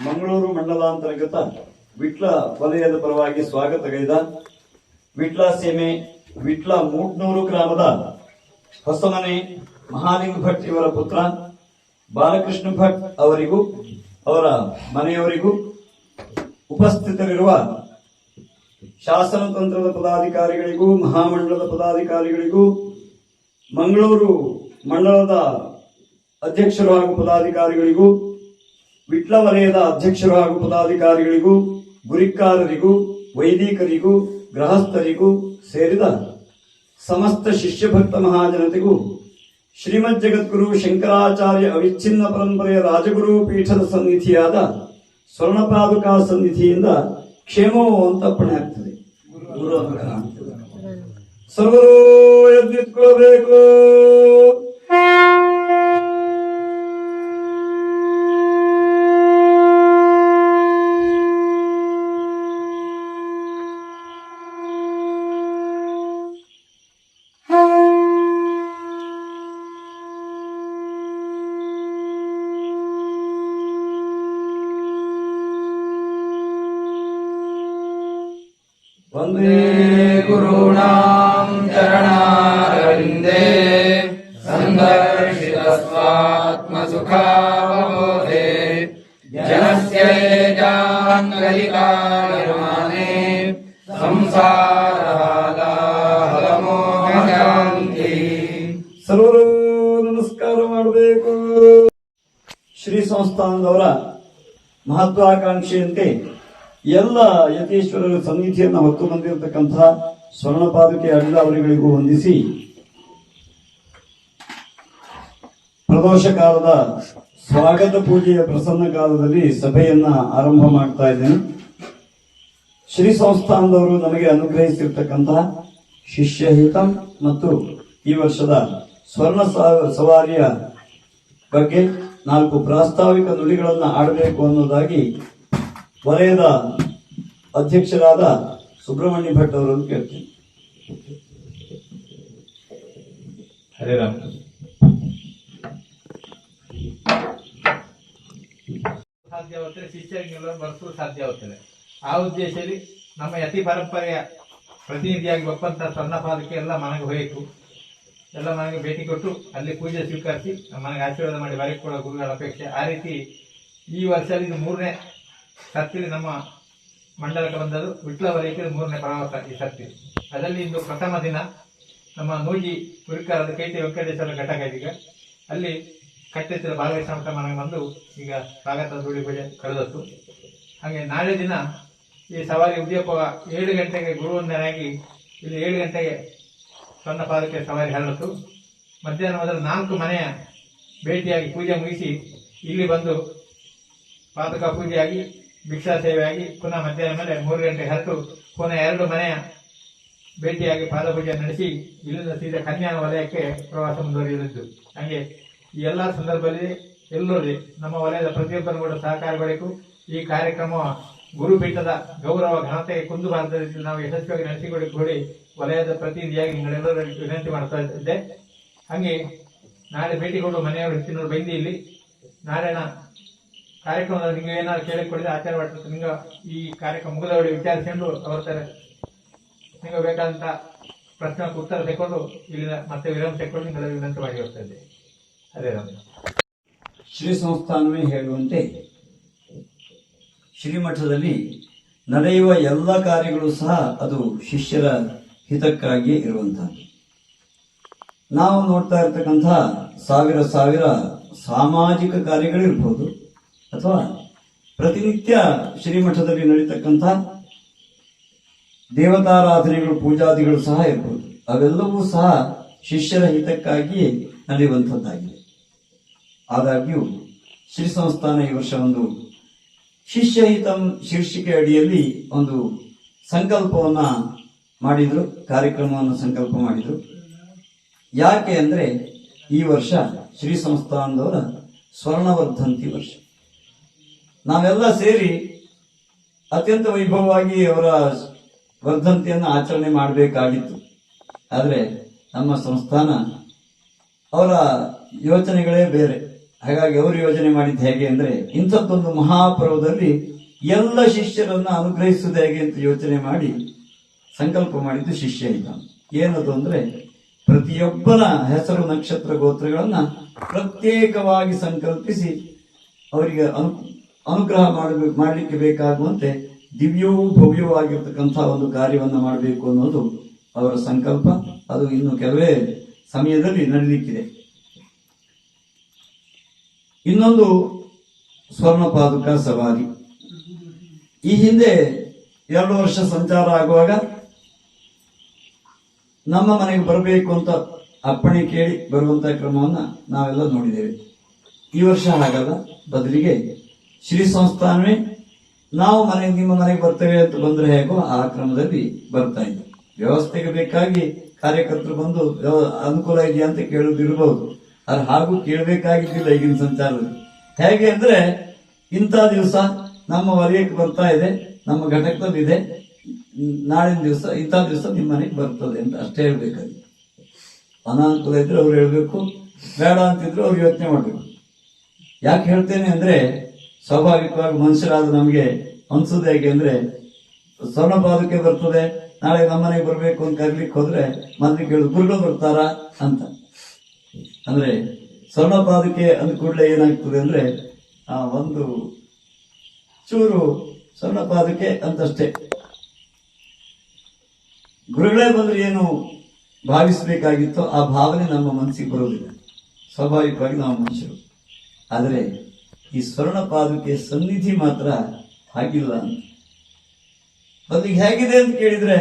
ಮಂಗಳೂರು ಮಂಡಲಾಂತರ್ಗತ ವಿಟ್ಲ ವಲಯದ ಪರವಾಗಿ ಸ್ವಾಗತಗೈದ ವಿಟ್ಲ ಸೀಮೆ ವಿಟ್ಲ ಮೂಟ್ನೂರು ಗ್ರಾಮದ ಹೊಸಮನೆ ಮಹಾಲಿಂಗ ಭಟ್ ಇವರ ಪುತ್ರ ಬಾಲಕೃಷ್ಣ ಭಟ್ ಅವರಿಗೂ ಅವರ ಮನೆಯವರಿಗೂ ಉಪಸ್ಥಿತರಿರುವ ಶಾಸನತಂತ್ರದ ಪದಾಧಿಕಾರಿಗಳಿಗೂ ಮಹಾಮಂಡಲದ ಪದಾಧಿಕಾರಿಗಳಿಗೂ ಮಂಗಳೂರು ಮಂಡಲದ ಅಧ್ಯಕ್ಷರು ಹಾಗೂ ಪದಾಧಿಕಾರಿಗಳಿಗೂ ವಿಟ್ಲ ವಲಯದ ಅಧ್ಯಕ್ಷರು ಹಾಗೂ ಪದಾಧಿಕಾರಿಗಳಿಗೂ ಗುರಿಕಾರರಿಗೂ ವೈದಿಕರಿಗೂ ಗೃಹಸ್ಥರಿಗೂ ಸೇರಿದ ಸಮಸ್ತ ಶಿಷ್ಯ ಭಕ್ತ ಮಹಾಜನತೆಗೂ ಶ್ರೀಮದ್ ಜಗದ್ಗುರು ಶಂಕರಾಚಾರ್ಯ ಅವಿಚ್ಛಿನ್ನ ಪರಂಪರೆಯ ರಾಜಗುರು ಪೀಠದ ಸನ್ನಿಧಿಯಾದ ಸ್ವರ್ಣಪಾದುಕಾ ಸನ್ನಿಧಿಯಿಂದ ಕ್ಷೇಮವು ಅಂತ ಪಣೆ ಆಗ್ತದೆ. ಸರ್ವರು ಎದ್ದಿಟ್ಕೊಳ್ಬೇಕು. ವಂದೇ ಗುರುಣಾಂ ಚರಣಾರವಿಂದೇ ಸಂಘರ್ಷಿತಸ್ವಾತ್ಮಸುಖಾವಬೋಧೆ ಜನಸ್ಯ ಏಜಾಂಗಲಿಕಾ ನಿರ್ಮಾಣೆ ಸಂಸಾರಹಾಲಾಹಲಮೋಹಶಾಂತಿ. ಸರ್ವರು ನಮಸ್ಕಾರ ಮಾಡಬೇಕು. ಶ್ರೀ ಸಂಸ್ಥಾನದವರ ಮಹತ್ವಾಕಾಂಕ್ಷೆಯಂತೆ ಎಲ್ಲ ಯತೀಶ್ವರರ ಸನ್ನಿಧಿಯನ್ನು ಹೊತ್ತು ಬಂದಿರತಕ್ಕಂತಹ ಸ್ವರ್ಣಪಾದುಕೆ ಅಡ್ಡಾವರಿಗಳಿಗೂ ವಂದಿಸಿ ಪ್ರದೋಷ ಕಾಲದ ಸ್ವಾಗತ ಪೂಜೆಯ ಪ್ರಸನ್ನ ಕಾಲದಲ್ಲಿ ಸಭೆಯನ್ನ ಆರಂಭ ಮಾಡ್ತಾ ಇದ್ದೇನೆ. ಶ್ರೀ ಸಂಸ್ಥಾನದವರು ನಮಗೆ ಅನುಗ್ರಹಿಸಿರ್ತಕ್ಕಂತಹ ಶಿಷ್ಯಹಿತಂ ಮತ್ತು ಈ ವರ್ಷದ ಸ್ವರ್ಣ ಸವಾರಿಯ ಬಗ್ಗೆ 4 ಪ್ರಾಸ್ತಾವಿಕ ನುಡಿಗಳನ್ನು ಆಡಬೇಕು ಅನ್ನೋದಾಗಿ ವಲಯದ ಅಧ್ಯಕ್ಷರಾದ ಸುಬ್ರಹ್ಮಣ್ಯ ಭಟ್ ಅವರನ್ನು ಕೇಳ್ತೀನಿ. ಹರೇ ರಾಮ್. ಸಾಧ್ಯವಾಗ್ತದೆ, ಶಿಷ್ಯರಿಗೆಲ್ಲ ಬರೆಸಲು ಸಾಧ್ಯವಾಗ್ತದೆ. ಆ ಉದ್ದೇಶದಲ್ಲಿ ನಮ್ಮ ಯತಿ ಪರಂಪರೆಯ ಪ್ರತಿನಿಧಿಯಾಗಿ ಒಪ್ಪಂತ ಸ್ವರ್ಣಪಾದಕ್ಕೆ ಎಲ್ಲ ಮನೆಗೆ ಹೋಯಿತು. ಎಲ್ಲ ಮನೆಗೆ ಭೇಟಿ ಕೊಟ್ಟು ಅಲ್ಲಿ ಪೂಜೆ ಸ್ವೀಕರಿಸಿ ಮನೆಗೆ ಆಶೀರ್ವಾದ ಮಾಡಿ ಬರೀ ಕೊಡೋ ಗುರುಗಳ ಅಪೇಕ್ಷೆ. ಆ ರೀತಿ ಈ ವರ್ಷದಲ್ಲಿ ಇದು 3ನೇ ಸರ್ತಿ ನಮ್ಮ ಮಂಡಲಕ್ಕೆ ಬಂದದ್ದು. ವಿಟ್ಲ ವಲಯಕ್ಕೆ 3ನೇ ಪ್ರವಾಸ ಈ ಸರ್ತಿ. ಅದರಲ್ಲಿ ಇಂದು ಪ್ರಥಮ ದಿನ ನಮ್ಮ ನೂಜಿ ಗುರಿಕಾರದ ಕೈತಿ ವೆಂಕಟೇಶ್ವರ ಘಟಕ ಇದೀಗ ಅಲ್ಲಿ ಕಟ್ಟೆತ್ತಿರ ಬಾಲಕೃಷ್ಣ ಮನೆಗೆ ಬಂದು ಈಗ ಸ್ವಾಗತ ಧೂಳಿ ಪೂಜೆ ಕಳೆದತ್ತು. ಹಾಗೆ ನಾಳೆ ದಿನ ಈ ಸವಾರಿ ಉದ್ಯೋಗ 7 ಗಂಟೆಗೆ ಗುರುವಂದನಾಗಿ ಇಲ್ಲಿ 7 ಗಂಟೆಗೆ ಸ್ವರ್ಣ ಪಾದಕ್ಕೆ ಸವಾರಿ ಹರಡಿತು. ಮಧ್ಯಾಹ್ನ ಮೊದಲು 4 ಮನೆಯ ಭೇಟಿಯಾಗಿ ಪೂಜೆ ಮುಗಿಸಿ ಇಲ್ಲಿ ಬಂದು ಪಾದಕ ಪೂಜೆಯಾಗಿ ಭಿಕ್ಷಾ ಸೇವೆಯಾಗಿ ಪುನಃ ಮಧ್ಯಾಹ್ನ ಮೇಲೆ 3 ಗಂಟೆಗೆ ಹೊರಟು ಪುನಃ 2 ಮನೆಯ ಭೇಟಿಯಾಗಿ ಪಾದಪೂಜೆ ನಡೆಸಿ ಇಲ್ಲಿಂದ ಸೀದಾ ಕನ್ಯಾ ವಲಯಕ್ಕೆ ಪ್ರವಾಸ ಮುಂದುವರಿಯಲಿದ್ದು. ಹಾಗೆ ಈ ಎಲ್ಲ ಸಂದರ್ಭದಲ್ಲಿ ಎಲ್ಲರೂ ನಮ್ಮ ವಲಯದ ಪ್ರತಿಯೊಬ್ಬರು ಕೂಡ ಸಹಕಾರಬೇಕು. ಈ ಕಾರ್ಯಕ್ರಮ ಗುರುಪೀಠದ ಗೌರವ ಘನತೆಗೆ ಕುಂದು ಬಾರದ ರೀತಿಯಲ್ಲಿ ನಾವು ಯಶಸ್ವಿಯಾಗಿ ನಡೆಸಿಕೊಡಿ ವಲಯದ ಪ್ರತಿನಿಧಿಯಾಗಿ ನಿಮ್ಮೆಲ್ಲರೂ ವಿನಂತಿ ಮಾಡ್ತಾ ಇದ್ದೆ. ಹಾಗೆ ನಾಳೆ ಭೇಟಿ ಕೊಡುವ ಮನೆಯವರು ಹೆಚ್ಚಿನವರು ಬೈದಿ ಇಲ್ಲಿ ನಾರಾಯಣ ಕಾರ್ಯಕ್ರಮದಲ್ಲಿ ನಿಮ್ಗೆ ಏನಾದ್ರು ಕೇಳಿಕೊಡಿದ್ರೆ ಆಚಾರ್ಯ ಮಾಡ್ತಾರೆ. ನಿಮ್ಗೆ ಈ ಕಾರ್ಯಕ್ರಮ ಮುಗಿದವಳಿ ವಿಚಾರಿಸಿಕೊಂಡು ಅವರ ತರ ನಿಮ್ಗೆ ಬೇಕಾದಂತ ಪ್ರಶ್ನೆಗೆ ಉತ್ತರ ತೆಗೆದು ಇಲ್ಲಿಂದ ಮತ್ತೆ ವಿರಾಮ ತೆಗೆದುಕೊಂಡು ನಿಮ್ಗೆಲ್ಲ ವಿನಂತಿ ಮಾಡಿ ಹೋಗ್ತಾ ಇದ್ದೆ. ಅದೇ ರಾಮ. ಶ್ರೀ ಸಂಸ್ಥಾನವೇ ಹೇಳುವಂತೆ ಶ್ರೀಮಠದಲ್ಲಿ ನಡೆಯುವ ಎಲ್ಲ ಕಾರ್ಯಗಳು ಸಹ ಅದು ಶಿಷ್ಯರ ಹಿತಕ್ಕಾಗಿಯೇ ಇರುವಂತಹ. ನಾವು ನೋಡ್ತಾ ಇರ್ತಕ್ಕಂತಹ ಸಾವಿರ ಸಾಮಾಜಿಕ ಕಾರ್ಯಗಳಿರ್ಬೋದು ಅಥವಾ ಪ್ರತಿನಿತ್ಯ ಶ್ರೀಮಠದಲ್ಲಿ ನಡೀತಕ್ಕಂಥ ದೇವತಾರಾಧನೆಗಳು ಪೂಜಾದಿಗಳು ಸಹ ಇರ್ಬೋದು. ಅವೆಲ್ಲವೂ ಸಹ ಶಿಷ್ಯರ ಹಿತಕ್ಕಾಗಿಯೇ ನಡೆಯುವಂಥದ್ದಾಗಿದೆ. ಆದಾಗ್ಯೂ ಶ್ರೀ ಸಂಸ್ಥಾನ ಈ ವರ್ಷ ಒಂದು ಶಿಷ್ಯ ಹಿತಂ ಶೀರ್ಷಿಕೆ ಅಡಿಯಲ್ಲಿ ಒಂದು ಸಂಕಲ್ಪವನ್ನ ಮಾಡಿದ್ರು, ಕಾರ್ಯಕ್ರಮವನ್ನು ಸಂಕಲ್ಪ ಮಾಡಿದ್ರು. ಯಾಕೆ ಅಂದ್ರೆ ಈ ವರ್ಷ ಶ್ರೀ ಸಂಸ್ಥಾನದವರ ಸ್ವರ್ಣವರ್ಧಂತಿ ವರ್ಷ. ನಾವೆಲ್ಲ ಸೇರಿ ಅತ್ಯಂತ ವೈಭವವಾಗಿ ಅವರ ವರ್ಧಂತಿಯನ್ನು ಆಚರಣೆ ಮಾಡಬೇಕಾಗಿತ್ತು. ಆದರೆ ನಮ್ಮ ಸಂಸ್ಥಾನ ಅವರ ಯೋಚನೆಗಳೇ ಬೇರೆ. ಹಾಗಾಗಿ ಅವರು ಯೋಜನೆ ಮಾಡಿದ್ದು ಹೇಗೆ ಅಂದ್ರೆ ಇಂಥದ್ದೊಂದು ಮಹಾಪರ್ವದಲ್ಲಿ ಎಲ್ಲ ಶಿಷ್ಯರನ್ನ ಅನುಗ್ರಹಿಸುವುದು ಹೇಗೆ ಅಂತ ಯೋಚನೆ ಮಾಡಿ ಸಂಕಲ್ಪ ಮಾಡಿದ್ದು ಶಿಷ್ಯ ಇದ್ದಾನೆ. ಏನದು ಅಂದ್ರೆ ಪ್ರತಿಯೊಬ್ಬನ ಹೆಸರು ನಕ್ಷತ್ರ ಗೋತ್ರಗಳನ್ನ ಪ್ರತ್ಯೇಕವಾಗಿ ಸಂಕಲ್ಪಿಸಿ ಅವರಿಗೆ ಅನುಗ್ರಹ ಮಾಡಲಿಕ್ಕೆ ಬೇಕಾಗುವಂತೆ ದಿವ್ಯವೂ ಭವ್ಯವಾಗಿರ್ತಕ್ಕಂಥ ಒಂದು ಕಾರ್ಯವನ್ನು ಮಾಡಬೇಕು ಅನ್ನೋದು ಅವರ ಸಂಕಲ್ಪ. ಅದು ಇನ್ನು ಕೆಲವೇ ಸಮಯದಲ್ಲಿ ನಡೆಯಲಿಕ್ಕಿದೆ. ಇನ್ನೊಂದು ಸ್ವರ್ಣ ಪಾದುಕ ಸವಾರಿ. ಈ ಹಿಂದೆ 2 ವರ್ಷ ಸಂಚಾರ ಆಗುವಾಗ ನಮ್ಮ ಮನೆಗೆ ಬರಬೇಕು ಅಂತ ಅಪ್ಪಣೆ ಕೇಳಿ ಬರುವಂತಹ ಕ್ರಮವನ್ನ ನಾವೆಲ್ಲ ನೋಡಿದ್ದೇವೆ. ಈ ವರ್ಷ ಹಾಗಲ್ಲ, ಬದಲಿಗೆ ಶ್ರೀ ಸಂಸ್ಥಾನವೇ ನಾವು ನಿಮ್ಮ ಮನೆಗೆ ಬರ್ತೇವೆ ಅಂತ ಬಂದ್ರೆ ಹೇಗೋ ಆ ಕ್ರಮದಲ್ಲಿ ಬರ್ತಾ ಇದೆ. ವ್ಯವಸ್ಥೆಗೆ ಬೇಕಾಗಿ ಕಾರ್ಯಕರ್ತರು ಬಂದು ಅನುಕೂಲ ಇದೆಯಾ ಅಂತ ಕೇಳುವುದಿರಬಹುದು, ಆದ್ರೆ ಹಾಗೂ ಕೇಳಬೇಕಾಗಿದ್ದಿಲ್ಲ ಈಗಿನ ಸಂಚಾರದಲ್ಲಿ. ಹೇಗೆ ಅಂದ್ರೆ ಇಂಥ ದಿವಸ ನಮ್ಮ ವಲಯಕ್ಕೆ ಬರ್ತಾ ಇದೆ, ನಮ್ಮ ಘಟಕದಲ್ಲಿ ಇದೆ, ನಾಳಿನ ದಿವಸ ಇಂಥ ದಿವಸ ನಿಮ್ಮ ಮನೆಗೆ ಬರ್ತದೆ ಅಂತ ಅಷ್ಟೇ ಹೇಳ್ಬೇಕಾಗಿ. ಅನಾನುಕೂಲ ಇದ್ರೆ ಅವ್ರು ಹೇಳ್ಬೇಕು, ಬೇಡ ಅಂತಿದ್ರು ಅವ್ರು ಯೋಚನೆ ಮಾಡ್ಬೇಕು. ಯಾಕೆ ಹೇಳ್ತೇನೆ ಅಂದ್ರೆ ಸ್ವಾಭಾವಿಕವಾಗಿ ಮನುಷ್ಯರಾದ ನಮಗೆ ಅನ್ಸುದು ಹೇಗೆ ಅಂದ್ರೆ ಸ್ವರ್ಣ ಪಾದಕ್ಕೆ ಬರ್ತದೆ, ನಾಳೆ ನಮ್ಮನೆಗೆ ಬರ್ಬೇಕು ಅಂತ ಕರೀಲಿಕ್ಕೆ ಹೋದ್ರೆ ಮೊದಲು ಕೇಳುದು ಗುರುಗಳು ಬರ್ತಾರ ಅಂತ. ಅಂದ್ರೆ ಸ್ವರ್ಣ ಪಾದಕ್ಕೆ ಅಂದ ಕೂಡಲೇ ಏನಾಗ್ತದೆ ಅಂದ್ರೆ ಒಂದು ಚೂರು ಸ್ವರ್ಣ ಪಾದಕ್ಕೆ ಅಂತಷ್ಟೇ. ಗುರುಗಳೇ ಬಂದ್ರೆ ಏನು ಭಾವಿಸಬೇಕಾಗಿತ್ತೋ ಆ ಭಾವನೆ ನಮ್ಮ ಮನಸ್ಸಿಗೆ ಬರೋದಿಲ್ಲ. ಸ್ವಾಭಾವಿಕವಾಗಿ ನಾವು ಮನುಷ್ಯರು. ಆದರೆ ಈ ಸ್ವರ್ಣ ಪಾದಕ್ಕೆ ಸನ್ನಿಧಿ ಮಾತ್ರ ಹಾಗಿಲ್ಲ ಅಂತ. ಬದಲಿಗೆ ಹೇಗಿದೆ ಅಂತ ಕೇಳಿದ್ರೆ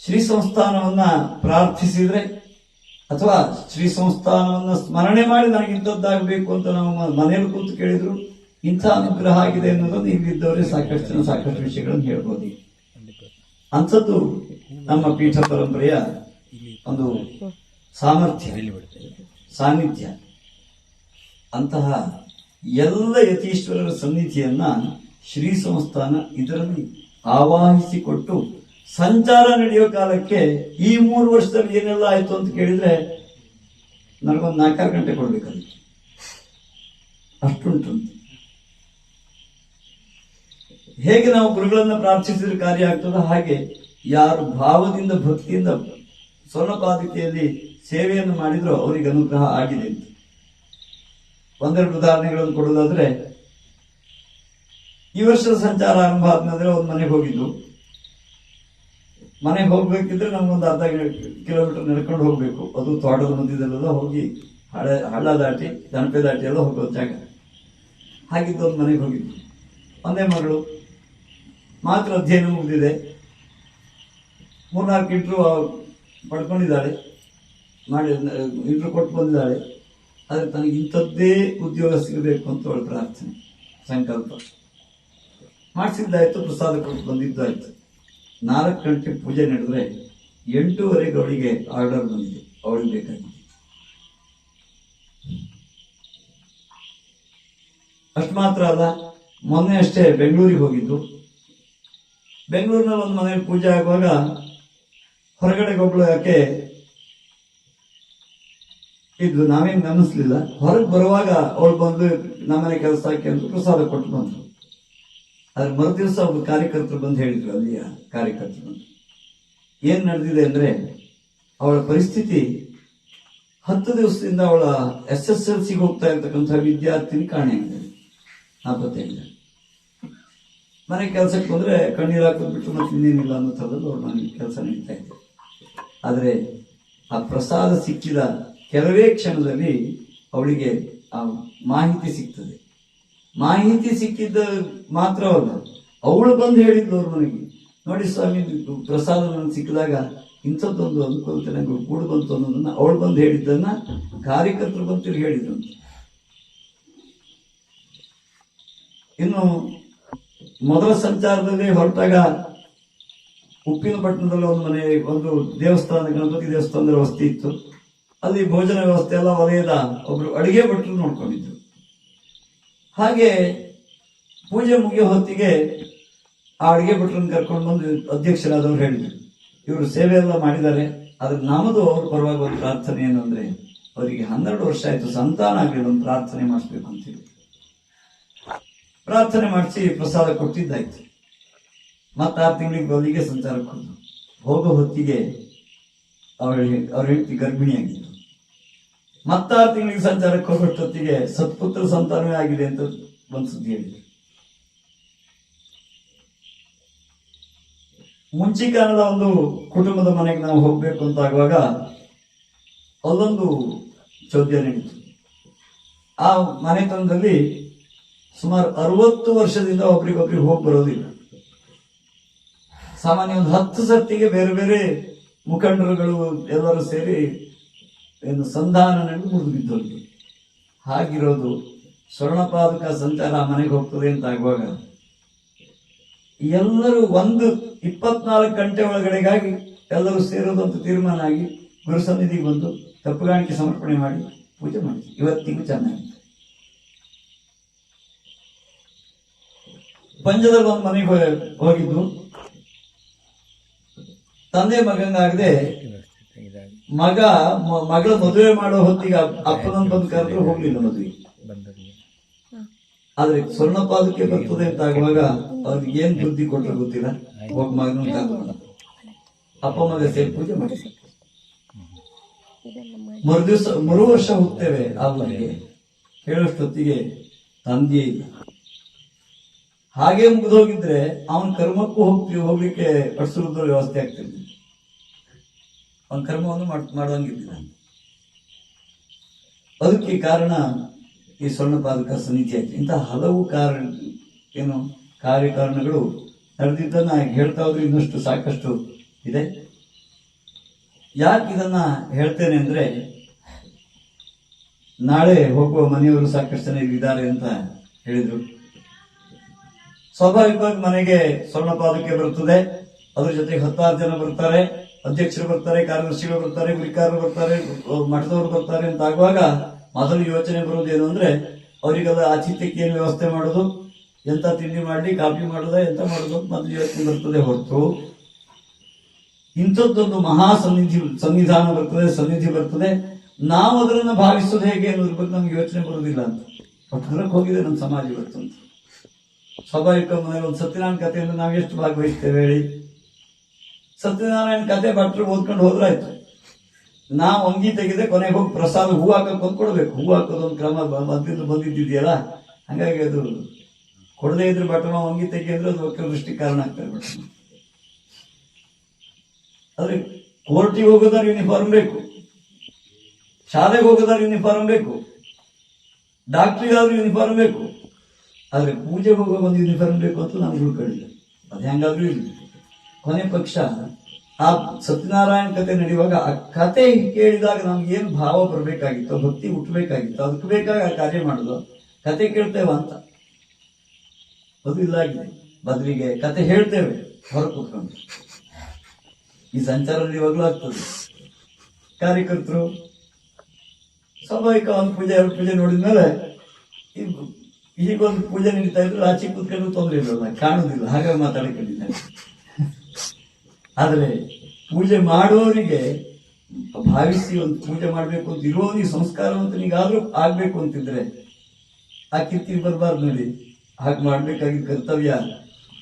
ಶ್ರೀ ಸಂಸ್ಥಾನವನ್ನ ಪ್ರಾರ್ಥಿಸಿದ್ರೆ ಅಥವಾ ಶ್ರೀ ಸಂಸ್ಥಾನವನ್ನ ಸ್ಮರಣೆ ಮಾಡಿ ನನಗೆ ಇಂಥದ್ದಾಗಬೇಕು ಅಂತ ನಾವು ಮನೆಯಲ್ಲಿ ಕೂತು ಕೇಳಿದ್ರು ಇಂಥ ಅನುಗ್ರಹ ಆಗಿದೆ ಅನ್ನೋದನ್ನು ಇಲ್ಲಿದ್ದವರೇ ಸಾಕಷ್ಟು ವಿಷಯಗಳನ್ನು ಹೇಳ್ಬೋದು. ಅಂಥದ್ದು ನಮ್ಮ ಪೀಠ ಪರಂಪರೆಯ ಒಂದು ಸಾಮರ್ಥ್ಯ, ಸಾನ್ನಿಧ್ಯ. ಅಂತಹ ಎಲ್ಲ ಯತೀಶ್ವರರ ಸನ್ನಿಧಿಯನ್ನ ಶ್ರೀ ಸಂಸ್ಥಾನ ಇದರಲ್ಲಿ ಆವಾಹಿಸಿಕೊಟ್ಟು ಸಂಚಾರ ನಡೆಯೋ ಕಾಲಕ್ಕೆ ಈ 3 ವರ್ಷದಲ್ಲಿ ಏನೆಲ್ಲ ಆಯ್ತು ಅಂತ ಕೇಳಿದ್ರೆ ನನಗೊಂದು 4-6 ಗಂಟೆ ಕೊಡ್ಬೇಕಾದ್ರೆ ಅಷ್ಟುಂಟು. ಹೇಗೆ ನಾವು ಗುರುಗಳನ್ನ ಪ್ರಾರ್ಥಿಸಿದ್ರೆ ಕಾರ್ಯ ಆಗ್ತದೋ ಹಾಗೆ ಯಾರು ಭಾವದಿಂದ ಭಕ್ತಿಯಿಂದ ಸ್ವರ್ಣಪಾದಿಕೆಯಲ್ಲಿ ಸೇವೆಯನ್ನು ಮಾಡಿದ್ರೋ ಅವರಿಗೆ ಅನುಗ್ರಹ ಆಗಿದೆ ಅಂತ. ಒಂದೆರಡು ಉದಾಹರಣೆಗಳನ್ನು ಕೊಡೋದಾದ್ರೆ, ಈ ವರ್ಷದ ಸಂಚಾರ ಆರಂಭ ಆದ್ಮೇಲೆ ಒಂದು ಮನೆಗೆ ಹೋಗಿದ್ದು. ಮನೆಗೆ ಹೋಗ್ಬೇಕಿದ್ರೆ ನಮ್ಗೊಂದು ಅರ್ಧ ಕಿಲೋಮೀಟರ್ ನಡ್ಕೊಂಡು ಹೋಗ್ಬೇಕು. ಅದು ತೋಟದ ಮಧ್ಯದಲ್ಲೆಲ್ಲ ಹೋಗಿ ಹಳ್ಳ ದಾಟಿ ದಣಪೆ ದಾಟಿ ಎಲ್ಲ ಹೋಗೋ ಜಾಗ. ಹಾಗಿದ್ದು ಒಂದು ಮನೆಗೆ ಹೋಗಿದ್ದು. ಒಂದೇ ಮಗಳು ಮಾತ್ರ ಅಧ್ಯಯನ ಮುಗಿದಿದೆ, 3-4 ಇಂಟ್ರು ಪಡ್ಕೊಂಡಿದ್ದಾಳೆ, ಮಾಡಿ ಇಂಟ್ರು ಕೊಟ್ಟು ಬಂದಿದ್ದಾಳೆ. ಆದರೆ ತನಗೆ ಇಂಥದ್ದೇ ಉದ್ಯೋಗ ಸಿಗಬೇಕು ಅಂತ ಅವಳ ಪ್ರಾರ್ಥನೆ, ಸಂಕಲ್ಪ ಮಾಡಿಸಿದ್ದಾಯ್ತು. ಪ್ರಸಾದ ಕೊಟ್ಟು ಬಂದಿದ್ದಾಯ್ತು. 4 ಗಂಟೆ ಪೂಜೆ ನಡೆದ್ರೆ 8:30 ಅವಳಿಗೆ ಆರ್ಡರ್ ಬಂದಿದೆ, ಅವಳಿಗೆ ಬೇಕಾಗಿದೆ. ಅಷ್ಟು ಮಾತ್ರ ಅಲ್ಲ, ಮೊನ್ನೆ ಅಷ್ಟೇ ಬೆಂಗಳೂರಿಗೆ ಹೋಗಿದ್ದು. ಬೆಂಗಳೂರಿನಲ್ಲಿ ಒಂದು ಮನೆಯಲ್ಲಿ ಪೂಜೆ ಆಗುವಾಗ ಹೊರಗಡೆ ಒಬ್ಳು ಯಾಕೆ ಇದ್ದು, ನಾವೇನು ಗಮನಿಸ್ಲಿಲ್ಲ. ಹೊರಗೆ ಬರುವಾಗ ಅವಳು ಬಂದು ನಮ್ಮನೆ ಕೆಲಸಕ್ಕೆ ಅಂತ ಪ್ರಸಾದ ಕೊಟ್ಟು ಬಂದ್ರು. ಆದ್ರೆ ಮರುದಿವಸ ಒಬ್ಬ ಕಾರ್ಯಕರ್ತರು ಬಂದು ಹೇಳಿದ್ರು, ಅಲ್ಲಿಯ ಕಾರ್ಯಕರ್ತರು ಬಂದು ಏನ್ ನಡೆದಿದೆ ಅಂದ್ರೆ ಅವಳ ಪರಿಸ್ಥಿತಿ 10 ದಿವಸದಿಂದ ಅವಳ SSLCಗೆ ಹೋಗ್ತಾ ಇರ್ತಕ್ಕಂಥ ವಿದ್ಯಾರ್ಥಿನಿ ಕಾಣೆಯಾಗಿದೆ, ನಾಪತ್ತೆಯಾಗಿದೆ. ಮನೆ ಕೆಲಸಕ್ಕೆ ಬಂದ್ರೆ ಕಣ್ಣೀರು ಹಾಕೋದ್ಬಿಟ್ಟು ಮತ್ತೆ ಇನ್ನೇನಿಲ್ಲ ಅನ್ನೋ ಥರದಲ್ಲಿ ಅವ್ರ ಮನೆ ಕೆಲಸ ನಡೀತಾ ಇದೆ. ಆದರೆ ಆ ಪ್ರಸಾದ ಸಿಕ್ಕಿದ ಕೆಲವೇ ಕ್ಷಣದಲ್ಲಿ ಅವಳಿಗೆ ಆ ಮಾಹಿತಿ ಸಿಗ್ತದೆ. ಮಾಹಿತಿ ಸಿಕ್ಕಿದ್ದ ಮಾತ್ರವಲ್ಲ, ಅವಳು ಬಂದು ಹೇಳಿದ್ಲು ಅವ್ರ ಮನೆಗೆ, ನೋಡಿ ಸ್ವಾಮಿ ಪ್ರಸಾದ ನನಗೆ ಸಿಕ್ಕಿದಾಗ ಇಂಥದ್ದೊಂದು ಅನುಕೂಲತೆ ನನಗೆ ಕೂಡು ಬಂತು ಅನ್ನೋದನ್ನ ಅವಳು ಬಂದು ಹೇಳಿದ್ದನ್ನ ಕಾರ್ಯಕರ್ತರು ಬಂದು ಹೇಳಿದ್ರು. ಇನ್ನು ಮೊದಲ ಸಂಚಾರದಲ್ಲಿ ಹೊರಟಾಗ ಉಪ್ಪಿನಪಟ್ಟಣದಲ್ಲಿ ಒಂದು ದೇವಸ್ಥಾನ, ಗಣಪತಿ ದೇವಸ್ಥಾನದ ವ್ಯವಸ್ಥೆ ಇತ್ತು. ಅಲ್ಲಿ ಭೋಜನ ವ್ಯವಸ್ಥೆ ಎಲ್ಲ ವಲಯದ ಒಬ್ರು ಅಡಿಗೆ ಭಟ್ರು ನೋಡ್ಕೊಂಡಿದ್ರು. ಹಾಗೆ ಪೂಜೆ ಮುಗಿಯೋ ಹೊತ್ತಿಗೆ ಆ ಅಡಿಗೆ ಭಟ್ರನ್ನ ಕರ್ಕೊಂಡು ಬಂದು ಅಧ್ಯಕ್ಷರಾದವ್ರು ಹೇಳಿದ್ರು, ಇವರು ಸೇವೆ ಎಲ್ಲ ಮಾಡಿದ್ದಾರೆ, ಆದ್ರೆ ನಮ್ಮದು ಅವ್ರ ಪರವಾಗಿ ಒಂದು ಪ್ರಾರ್ಥನೆ ಏನಂದ್ರೆ ಅವರಿಗೆ 12 ವರ್ಷ ಆಯ್ತು, ಸಂತಾನ ಆಗಲಿಲ್ಲ. ಒಂದು ಪ್ರಾರ್ಥನೆ ಮಾಡಿಸ್ಬೇಕು ಅಂತೇಳಿ ಪ್ರಾರ್ಥನೆ ಮಾಡಿಸಿ ಪ್ರಸಾದ ಕೊಟ್ಟಿದ್ದಾಯ್ತು. ಮತ್ತೆ 6 ತಿಂಗಳಿಗೆ ಅಲ್ಲಿಗೆ ಸಂಚಾರಕ್ಕೆ ಹೋದ್ರು. ಹೋಗೋ ಹೊತ್ತಿಗೆ ಅವ್ರ ಹೆಂಡತಿ ಗರ್ಭಿಣಿಯಾಗಿತ್ತು. ಮತ್ತೆ 6 ತಿಂಗಳಿಗೆ ಸಂಚಾರಕ್ಕೆ ಹೋಗೋಷ್ಟೊತ್ತಿಗೆ ಸತ್ಪುತ್ರ ಸಂತಾನವೇ ಆಗಿದೆ ಅಂತ ಒಂದು ಸುದ್ದಿ ಹೇಳಿದ್ರು. ಮುಂಚಿಕಾಲದ ಒಂದು ಕುಟುಂಬದ ಮನೆಗೆ ನಾವು ಹೋಗ್ಬೇಕು ಅಂತ ಆಗುವಾಗ ಅಲ್ಲೊಂದು ಚೌದ್ಯ ನಡೀತು. ಆ ಮನೆತನದಲ್ಲಿ ಸುಮಾರು 60 ವರ್ಷದಿಂದ ಒಬ್ರಿಗೊಬ್ರಿಗೆ ಹೋಗಿ ಬರೋದಿಲ್ಲ. ಸಾಮಾನ್ಯ ಒಂದು 10 ಸರ್ತಿಗೆ ಬೇರೆ ಬೇರೆ ಮುಖಂಡರುಗಳು ಎಲ್ಲರೂ ಸೇರಿ ಏನು ಸಂಧಾನ ನಡೆದು ಮುರಿದು ಬಿದ್ದೋಗಿ. ಹಾಗಿರೋದು ಸ್ವರ್ಣಪಾದುಕ ಸಂಚಾರ ಆ ಮನೆಗೆ ಹೋಗ್ತದೆ ಅಂತ ಆಗುವಾಗ ಎಲ್ಲರೂ ಒಂದು 24 ಗಂಟೆ ಒಳಗಡೆಗಾಗಿ ಎಲ್ಲರೂ ಸೇರೋದು ಅಂತ ತೀರ್ಮಾನ ಆಗಿ ಗುರು ಸನ್ನಿಧಿಗೆ ಬಂದು ತಪ್ಪುಗಾಣಿಕೆ ಸಮರ್ಪಣೆ ಮಾಡಿ ಪೂಜೆ ಮಾಡಿ ಇವತ್ತಿಗೂ ಚೆನ್ನಾಗಿದೆ. ಪಂಜದಲ್ಲಿ ಒಂದು ಮನೆಗೆ ಹೋಗಿದ್ದು, ತಂದೆ ಮಗಂಗಾಗದೆ ಮಗಳ ಮದುವೆ ಮಾಡೋ ಹೊತ್ತಿಗೆ ಅಪ್ಪನನ್ನು ಬಂದು ಕರೆದ್ರು ಹೋಗ್ಲಿಲ್ಲ ಮದುವೆ. ಆದ್ರೆ ಸ್ವರ್ಣಪಾದಕ್ಕೆ ಬರ್ತದೆ ಅಂತ ಆಗುವಾಗ ಅವ್ರಿಗೆ ಏನ್ ಬುದ್ಧಿ ಕೊಟ್ಟರು ಗೊತ್ತಿಲ್ಲ. ಹೋಗಿ ಮಗನ ಕರ್ಕೊಂಡು ಅಪ್ಪ ಮಗ ಸೇರಿ ಪೂಜೆ ಮಾಡಿ ಮರು ವರ್ಷ ಹೋಗ್ತೇವೆ ಆ ಊರಿಗೆ. ಹೇಳೋಷ್ಟೊತ್ತಿಗೆ ತಂದೆ ಇಲ್ಲ. ಹಾಗೆ ಮುಗಿದೋಗಿದ್ರೆ ಅವನ ಕರ್ಮಕ್ಕೂ ಹೋಗ್ಲಿಕ್ಕೆ ಪಡಿಸಿದ ವ್ಯವಸ್ಥೆ ಆಗ್ತಿರ್ಲಿಲ್ಲ. ಅವನ ಕರ್ಮವನ್ನು ಮಾಡುವಂಗಿದ್ದಿಲ್ಲ. ಅದಕ್ಕೆ ಕಾರಣ ಈ ಸ್ವರ್ಣಪಾದಕ ಸನ್ನಿಧಿ ಆಯ್ತು. ಇಂತಹ ಹಲವು ಕಾರ್ಯಕಾರಣಗಳು ನಡೆದಿದ್ದನ್ನ ಹೇಳ್ತಾ ಹೋದ್ರೆ ಇನ್ನಷ್ಟು ಸಾಕಷ್ಟು ಇದೆ. ಯಾಕೆ ಇದನ್ನ ಹೇಳ್ತೇನೆ ಅಂದ್ರೆ, ನಾಳೆ ಹೋಗುವ ಮನೆಯವರು ಸಾಕಷ್ಟು ಜನ ಇದ್ದಾರೆ ಅಂತ ಹೇಳಿದ್ರು. ಸ್ವಾಭಾವಿಕವಾಗಿ ಮನೆಗೆ ಸ್ವರ್ಣಪಾದಕ್ಕೆ ಬರ್ತದೆ, ಅದ್ರ ಜೊತೆಗೆ 16 ಜನ ಬರ್ತಾರೆ, ಅಧ್ಯಕ್ಷರು ಬರ್ತಾರೆ, ಕಾರ್ಯದರ್ಶಿಗಳು ಬರ್ತಾರೆ, ಗುರಿಕಾರರು ಬರ್ತಾರೆ, ಮಠದವರು ಬರ್ತಾರೆ ಅಂತ ಆಗುವಾಗ ಮೊದಲು ಯೋಚನೆ ಬರೋದೇನು ಅಂದ್ರೆ ಅವರಿಗೆಲ್ಲ ಆತಿಥ್ಯಕ್ಕೆ ಏನು ವ್ಯವಸ್ಥೆ ಮಾಡೋದು, ಎಂತ ತಿಂಡಿ ಮಾಡಲಿ, ಕಾಫಿ ಮಾಡೋದ, ಎಂತ ಮಾಡೋದು ಮೊದಲು ಯೋಚನೆ ಬರ್ತದೆ. ಹೊರತು ಇಂಥದ್ದೊಂದು ಮಹಾ ಸನ್ನಿಧಾನ ಬರ್ತದೆ, ಸನ್ನಿಧಿ ಬರ್ತದೆ, ನಾವು ಅದನ್ನ ಭಾವಿಸೋದು ಹೇಗೆ ಅನ್ನೋದ್ರ ಬಗ್ಗೆ ನಮ್ಗೆ ಯೋಚನೆ ಬರೋದಿಲ್ಲ ಅಂತ ಹೊರಕ್ಕೆ ಹೋಗಿದೆ ನಮ್ಮ ಸಮಾಜ ಇವತ್ತು ಅಂತ. ಸ್ವಾಭಾವಿಕ ಮನೆಯಲ್ಲಿ ಒಂದು ಸತ್ಯನಾರಾಯಣ ಕಥೆಯಿಂದ ನಾವು ಎಷ್ಟು ಭಾಗವಹಿಸ್ತೇವೆ ಹೇಳಿ. ಸತ್ಯನಾರಾಯಣ ಕಥೆ ಭಟ್ರು ಓದ್ಕೊಂಡು ಹೋದ್ರಾಯ್ತು. ನಾವು ಅಂಗಿ ತೆಗೆದೆ ಕೊನೆಗೆ ಹೋಗಿ ಪ್ರಸಾದ ಹೂ ಹಾಕಕ್ಕೆ ಕೊಡ್ಬೇಕು. ಹೂ ಹಾಕೋದೊಂದು ಕ್ರಮ ಮೊದಲಿಂದ ಬಂದಿದ್ದಿದೆಯಲ್ಲ, ಹಂಗಾಗಿ ಅದು ಕೊಡದೇ ಇದ್ರೆ ಭಟ್ರು ಅಂಗಿ ತೆಗೆದ್ರೆ ಅದು ಒಕ್ಕಲ ದೃಷ್ಟಿ ಕಾರಣ ಆಗ್ತಾರೆ. ಭಟ್ರು ಆದ್ರೆ ಕೋರ್ಟಿಗೆ ಹೋಗೋದಾರ ಯೂನಿಫಾರ್ಮ್ ಬೇಕು, ಶಾಲೆಗೆ ಹೋಗೋದಾರ ಯೂನಿಫಾರ್ಮ್ ಬೇಕು, ಡಾಕ್ಟ್ರಿಗಾದ್ರೂ ಯೂನಿಫಾರ್ಮ್ ಬೇಕು. ಆದ್ರೆ ಪೂಜೆಗೆ ಹೋಗೋ ಒಂದು ಯೂನಿಫಾರ್ಮ್ ಬೇಕು ಅಂತ ನಮ್ಗೆ ಉಳ್ಕೊಂಡಿಲ್ಲ. ಅದು ಹೆಂಗಾದ್ರೂ ಇಲ್ಲ. ಕೊನೆ ಪಕ್ಷ ಆ ಸತ್ಯನಾರಾಯಣ ಕಥೆ ನಡೆಯುವಾಗ ಆ ಕತೆ ಕೇಳಿದಾಗ ನಮ್ಗೇನು ಭಾವ ಬರಬೇಕಾಗಿತ್ತು, ಭಕ್ತಿ ಹುಟ್ಟಬೇಕಾಗಿತ್ತು, ಅದಕ್ಕೆ ಬೇಕಾಗಿ ಆ ಕಾರ್ಯ ಮಾಡೋದು. ಕತೆ ಕೇಳ್ತೇವ ಅಂತ ಅದು ಇಲ್ಲ ಆಗಿದೆ. ಬದಲಿಗೆ ಕತೆ ಹೇಳ್ತೇವೆ ಹೊರ ಕೂತ್ಕೊಂಡು. ಈ ಸಂಚಾರ ಇವಾಗಲೂ ಆಗ್ತದೆ. ಕಾರ್ಯಕರ್ತರು ಸ್ವಾಭಾವಿಕ ಒಂದು ಪೂಜೆ 2 ಪೂಜೆ ನೋಡಿದ್ಮೇಲೆ ಈಗೊಂದು ಪೂಜೆ ನಡೀತಾ ಇದ್ರು ಆಚೆ ಕೂತ್ಕೊಂಡು ತೊಂದರೆ ಇಲ್ಲಲ್ಲ, ಕಾಣುದಿಲ್ಲ, ಹಾಗಾಗಿ ಮಾತಾಡ್ಕೊಂಡಿದ್ದಾರೆ. ಆದ್ರೆ ಪೂಜೆ ಮಾಡುವವರಿಗೆ ಭಾವಿಸಿ ಒಂದು ಪೂಜೆ ಮಾಡ್ಬೇಕು ಅಂತ ಇರೋನಿಗೆ ಸಂಸ್ಕಾರವಂತನಿಗಾದ್ರೂ ಆಗ್ಬೇಕು ಅಂತಿದ್ರೆ ಆ ಕಿರ್ತಿ ಬರಬಾರ್ದು. ನೋಡಿ, ಹಾಗೆ ಮಾಡ್ಬೇಕಾಗಿದ್ದ ಕರ್ತವ್ಯ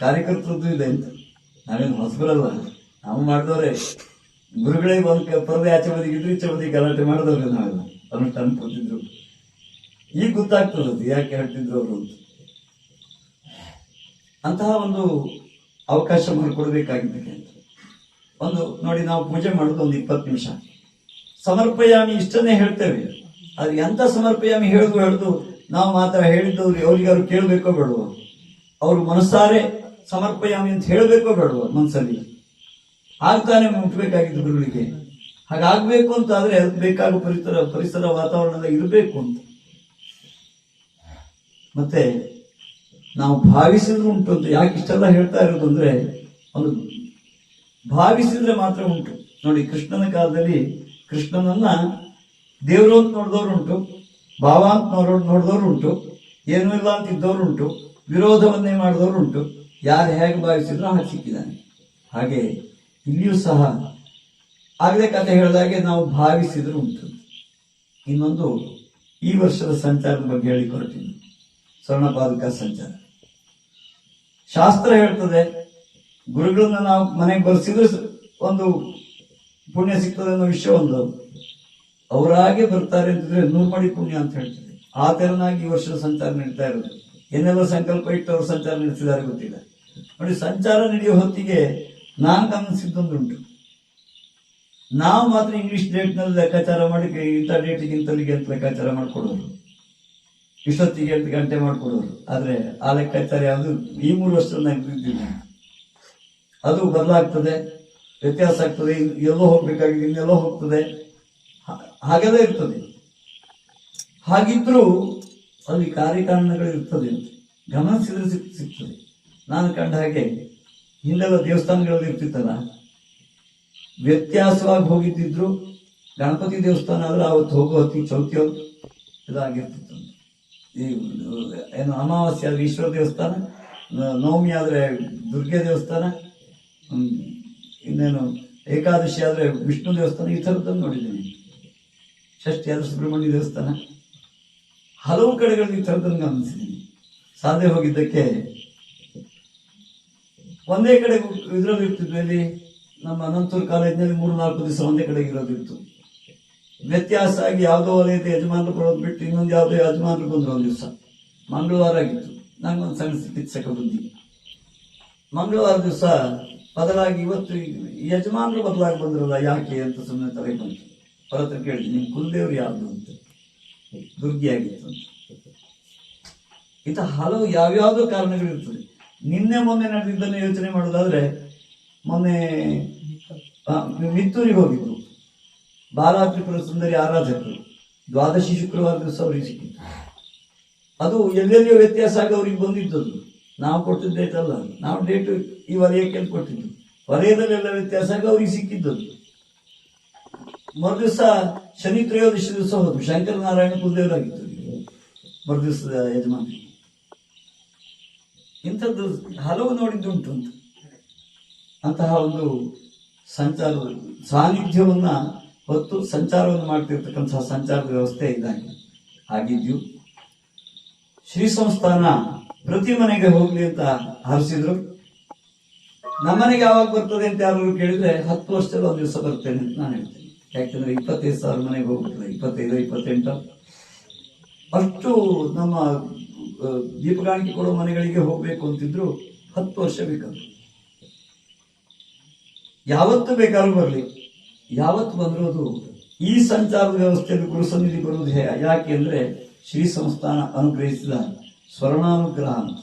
ಕಾರ್ಯಕರ್ತರದ್ದು ಇದೆ ಅಂತ. ನಾವೇನು ಹೊಸಬರಲ್ಲ, ನಾವು ಮಾಡಿದವ್ರೆ. ಗುರುಗಳೇ ಒಂದು ಪರದೆ ಆಚೆ ಬದಿಗಿದ್ರು ಈಚೆ ಬದಿ ಗಲಾಟೆ ಮಾಡಿದವ್ರೆ ನಾವೆಲ್ಲ ಅನುಷ್ಠಾನ ಕೊಡ್ತಿದ್ರು. ಈಗ ಗೊತ್ತಾಗ್ತದದು ಯಾಕೆ ಹೇಳ್ತಿದ್ರು ಅವರು ಅಂತ. ಅಂತಹ ಒಂದು ಅವಕಾಶ ಮಾಡಿಕೊಡ್ಬೇಕಾಗಿದ್ದಕ್ಕೆ ಅಂತ ಒಂದು ನೋಡಿ, ನಾವು ಪೂಜೆ ಮಾಡೋದು ಒಂದು 20 ನಿಮಿಷ ಸಮರ್ಪಯಾಮಿ ಇಷ್ಟನ್ನೇ ಹೇಳ್ತೇವೆ. ಆದ್ರೆ ಎಂತ ಸಮರ್ಪಯಾಮಿ ಹೇಳುದು ನಾವು ಮಾತ್ರ ಹೇಳಿದ್ದವ್ರು ಅವ್ರಿಗಾರು ಕೇಳಬೇಕೋ ಬೇಡವೋ, ಅವ್ರು ಮನಸ್ಸಾರೆ ಸಮರ್ಪಯಾಮಿ ಅಂತ ಹೇಳಬೇಕೋ ಬೇಡವೋ ಮನಸ್ಸಲ್ಲಿ. ಆಗ್ತಾನೆ ಮುಟ್ಬೇಕಾಗಿದ್ದು ಗುರುಗಳಿಗೆ. ಹಾಗಾಗ್ಬೇಕು ಅಂತ ಆದ್ರೆ ಅದಕ್ಕೆ ಬೇಕಾಗುವ ಪರಿಸರ ವಾತಾವರಣದ ಇರಬೇಕು ಅಂತ. ಮತ್ತೆ ನಾವು ಭಾವಿಸಿದ್ರು ಉಂಟು ಅಂತ ಯಾಕೆ ಇಷ್ಟೆಲ್ಲ ಹೇಳ್ತಾ ಇರೋದು ಅಂದ್ರೆ, ಒಂದು ಭಾವಿಸಿದ್ರೆ ಮಾತ್ರ ಉಂಟು. ನೋಡಿ, ಕೃಷ್ಣನ ಕಾಲದಲ್ಲಿ ಕೃಷ್ಣನನ್ನ ದೇವರು ಅಂತ ನೋಡಿದವರು ಉಂಟು, ಭಾವ ಅಂತ ನೋಡಿದವರು ಉಂಟು, ಏನೂ ಇಲ್ಲ ಅಂತ ಇದ್ದವರು ಉಂಟು, ವಿರೋಧವನ್ನೇ ಮಾಡಿದವರು ಉಂಟು. ಯಾರು ಹೇಗೆ ಭಾವಿಸಿದ್ರು ಹಾಗೆ ಸಿಕ್ಕಿದ್ದಾನೆ. ಹಾಗೆ ಇಲ್ಲಿಯೂ ಸಹ ಆಗಲೇ ಕತೆ ಹೇಳಿದಾಗೆ ನಾವು ಭಾವಿಸಿದ್ರು ಉಂಟು. ಇನ್ನೊಂದು ಈ ವರ್ಷದ ಸಂಚಾರದ ಬಗ್ಗೆ ಹೇಳಿಕೊಡ್ತೀನಿ. ಸ್ವರ್ಣಪಾದುಕ ಸಂಚಾರ ಶಾಸ್ತ್ರ ಹೇಳ್ತದೆ, ಗುರುಗಳನ್ನ ನಾವು ಮನೆಗೆ ಬರ್ಸಿದ್ರೆ ಒಂದು ಪುಣ್ಯ ಸಿಗ್ತದೆ ಅನ್ನೋ ವಿಷಯ ಒಂದು. ಅವರಾಗೆ ಬರ್ತಾರೆ ಅಂತಂದ್ರೆ 100 ಮಡಿ ಪುಣ್ಯ ಅಂತ ಹೇಳ್ತದೆ. ಆ ತೆರನಾಗಿ ಈ ವರ್ಷದ ಸಂಚಾರ ನಡೀತಾ ಇರೋದು. ಏನೆಲ್ಲ ಸಂಕಲ್ಪ ಇಟ್ಟು ಅವರು ಸಂಚಾರ ನಡೆಸಿದ್ದಾರೆ ಗೊತ್ತಿಲ್ಲ. ನೋಡಿ, ಸಂಚಾರ ನಡೆಯೋ ಹೊತ್ತಿಗೆ ನಾನು ಗಮನಿಸಿದ್ದೊಂದುಂಟು. ನಾವು ಮಾತ್ರ ಇಂಗ್ಲಿಷ್ ಡೇಟ್ ನಲ್ಲಿ ಲೆಕ್ಕಾಚಾರ ಮಾಡಿ ಇಂಥ ಡೇಟಿಗೆ ಇಂತಲ್ಲಿಗೆ ಅಂತ ಲೆಕ್ಕಾಚಾರ ಮಾಡ್ಕೊಡೋರು, ಇಷ್ಟೊತ್ತಿಗೆ 8 ಗಂಟೆ ಮಾಡ್ಕೊಡೋರು. ಆದ್ರೆ ಆ ಲೆಕ್ಕಾಚಾರ ಯಾವುದು ಈ 3 ವರ್ಷದಲ್ಲಿ ಇದ್ದಿಲ್ಲ. ಅದು ಬದಲಾಗ್ತದೆ, ವ್ಯತ್ಯಾಸ ಆಗ್ತದೆ, ಎಲ್ಲೋ ಹೋಗ್ಬೇಕಾಗಿದೆ ಇನ್ನೆಲ್ಲೋ ಹೋಗ್ತದೆ, ಹಾಗೆಲ್ಲ ಇರ್ತದೆ. ಹಾಗಿದ್ರೂ ಅಲ್ಲಿ ಕಾರ್ಯಕಾರಣಗಳು ಇರ್ತದೆ ಅಂತ ಗಮನಿಸಿದ್ರೆ ಸಿಗ್ತದೆ. ನಾನು ಕಂಡ ಹಾಗೆ ಹಿಂದೆಲ್ಲ ದೇವಸ್ಥಾನಗಳಲ್ಲಿ ಇರ್ತಿತ್ತಲ್ಲ, ವ್ಯತ್ಯಾಸವಾಗಿ ಹೋಗಿದ್ದಿದ್ರು ಗಣಪತಿ ದೇವಸ್ಥಾನ ಆದ್ರೆ ಅವತ್ತು ಹೋಗೋ ಹೊತ್ತಿಗೆ ಚೌತಿಯೋ ಇದಾಗಿರ್ತಿತ್ತು. ಈ ಏನು ಅಮಾವಾಸ್ಯೆ ಆದ್ರೆ ಈಶ್ವರ ದೇವಸ್ಥಾನ, ನವಮಿ ಆದ್ರೆ ದುರ್ಗೆ ದೇವಸ್ಥಾನ, ಇನ್ನೇನು ಏಕಾದಶಿ ಆದ್ರೆ ವಿಷ್ಣು ದೇವಸ್ಥಾನ, ಈ ಥರದ್ದನ್ನು ನೋಡಿದ್ದೀನಿ. ಷಷ್ಠಿ ಆದ್ರೆ ಸುಬ್ರಹ್ಮಣ್ಯ ದೇವಸ್ಥಾನ, ಹಲವು ಕಡೆಗಳಲ್ಲಿ ಈ ಥರದ್ದನ್ನು ಗಮನಿಸಿದ್ದೀನಿ. ಸಾಧ್ಯ ಹೋಗಿದ್ದಕ್ಕೆ ಒಂದೇ ಕಡೆ ಇದ್ರಲ್ಲಿ ಇರ್ತಿದ್ವಿ. ಅಲ್ಲಿ ನಮ್ಮ ಅನಂತೂರು ಕಾಲೇಜಿನಲ್ಲಿ 3-4 ದಿವಸ ಒಂದೇ ಕಡೆಗೆ ಇರೋದಿತ್ತು. ವ್ಯತ್ಯಾಸ ಆಗಿ ಯಾವುದೋ ವಲಯದ ಯಜಮಾನರು ಬರೋದು ಬಿಟ್ಟು ಇನ್ನೊಂದು ಯಾವುದೋ ಯಜಮಾನರು ಬಂದ್ರು. ಒಂದು ದಿವಸ ಮಂಗಳವಾರ ಆಗಿತ್ತು. ನಂಗೊಂದು ಸಣ್ಣ ಚಿಕಿತ್ಸಕ ಬುದ್ಧಿ. ಮಂಗಳವಾರ ದಿವಸ ಬದಲಾಗಿ ಇವತ್ತು ಯಜಮಾನರು ಬದಲಾಗಿ ಬಂದ್ರಲ್ಲ, ಯಾಕೆ ಅಂತ ಸುಮ್ಮನೆ ತಲೆ ಬಂತು. ಹೊರತ್ರ ಕೇಳಿದ್ವಿ, ನಿಮ್ ಕುಲದೇವ್ರು ಯಾವ್ದು ಅಂತ. ದುರ್ಗಿ ಆಗಿತ್ತು ಅಂತ. ಇಂಥ ಹಲವು ಯಾವ್ಯಾವುದೋ ಕಾರಣಗಳಿರ್ತದೆ. ನಿನ್ನೆ ಮೊನ್ನೆ ನಡೆದಿದ್ದನ್ನು ಯೋಚನೆ ಮಾಡೋದಾದ್ರೆ, ಮೊನ್ನೆ ಮಿತ್ತೂರಿಗೆ ಹೋಗಿದ್ರು. ಬಾಲಾತ್ರಿಪುರ ಸುಂದರಿ ಆರಾಧಕರು 12 ಶುಕ್ರವಾರ ದಿವಸ ಅವ್ರಿಗೆ ಸಿಕ್ಕಿತ್ತು. ಅದು ಎಲ್ಲೆಲ್ಲಿಯೋ ವ್ಯತ್ಯಾಸ ಆಗಿ ಅವ್ರಿಗೆ ಬಂದಿದ್ದದು. ನಾವು ಕೊಟ್ಟಿದ್ದ ಡೇಟ್ ಅಲ್ಲ, ನಾವು ಡೇಟ್ ಈ ವಲಯಕ್ಕೆ ಅಂತ ಕೊಟ್ಟಿದ್ದು. ವಲಯದಲ್ಲೆಲ್ಲ ವ್ಯತ್ಯಾಸ ಆಗಿ ಅವ್ರಿಗೆ ಸಿಕ್ಕಿದ್ದದು. ಮರುದಿವಸ ಶನಿ ತ್ರಯೋದಶಿ ದಿವಸ ಹೋದ್ರು. ಶಂಕರನಾರಾಯಣ ಕುಲದೇವರಾಗಿತ್ತು ಮರುದಿವಸದ ಯಜಮಾನ. ಇಂಥದ್ದು ಹಲವು ನೋಡಿದ್ದುಂಟು ಅಂತ. ಅಂತಹ ಒಂದು ಸಂಚಾರ ಸಾನ್ನಿಧ್ಯವನ್ನ ಹೊತ್ತು ಸಂಚಾರವನ್ನು ಮಾಡ್ತಿರ್ತಕ್ಕಂತಹ ಸಂಚಾರದ ವ್ಯವಸ್ಥೆ ಇದಾಗಿದೆ. ಹಾಗಿದ್ಯೂ ಶ್ರೀ ಸಂಸ್ಥಾನ ಪ್ರತಿ ಮನೆಗೆ ಹೋಗ್ಲಿ ಅಂತ ಹರಿಸಿದ್ರು. ನಮ್ಮನೆಗೆ ಯಾವಾಗ ಬರ್ತದೆ ಅಂತ ಯಾರು ಕೇಳಿದ್ರೆ 10 ವರ್ಷದಲ್ಲಿ ಒಂದು ದಿವಸ ಬರ್ತೇನೆ ಅಂತ ನಾನು ಹೇಳ್ತೇನೆ. ಯಾಕೆಂದ್ರೆ 25,000 ಮನೆಗೆ ಹೋಗ್ಬಿಡ್ತದೆ, 25-28 ಅಷ್ಟು ನಮ್ಮ ದೀಪಗಾಣಿಕೆ ಕೊಡೋ ಮನೆಗಳಿಗೆ ಹೋಗ್ಬೇಕು ಅಂತಿದ್ರು 10 ವರ್ಷ ಬೇಕಾದ್ರು. ಯಾವತ್ತು ಬೇಕಾದ್ರೂ ಬರಲಿ, ಯಾವತ್ತು ಬಂದಿರೋದು ಈ ಸಂಚಾರದ ವ್ಯವಸ್ಥೆಯಲ್ಲಿ ಗುರು ಸನ್ನಿಧಿ ಬರುವುದು ಯಾಕೆ ಅಂದ್ರೆ ಶ್ರೀ ಸಂಸ್ಥಾನ ಅನುಗ್ರಹಿಸಿದ ಸ್ವರ್ಣಾನುಗ್ರಹ ಅಂತ.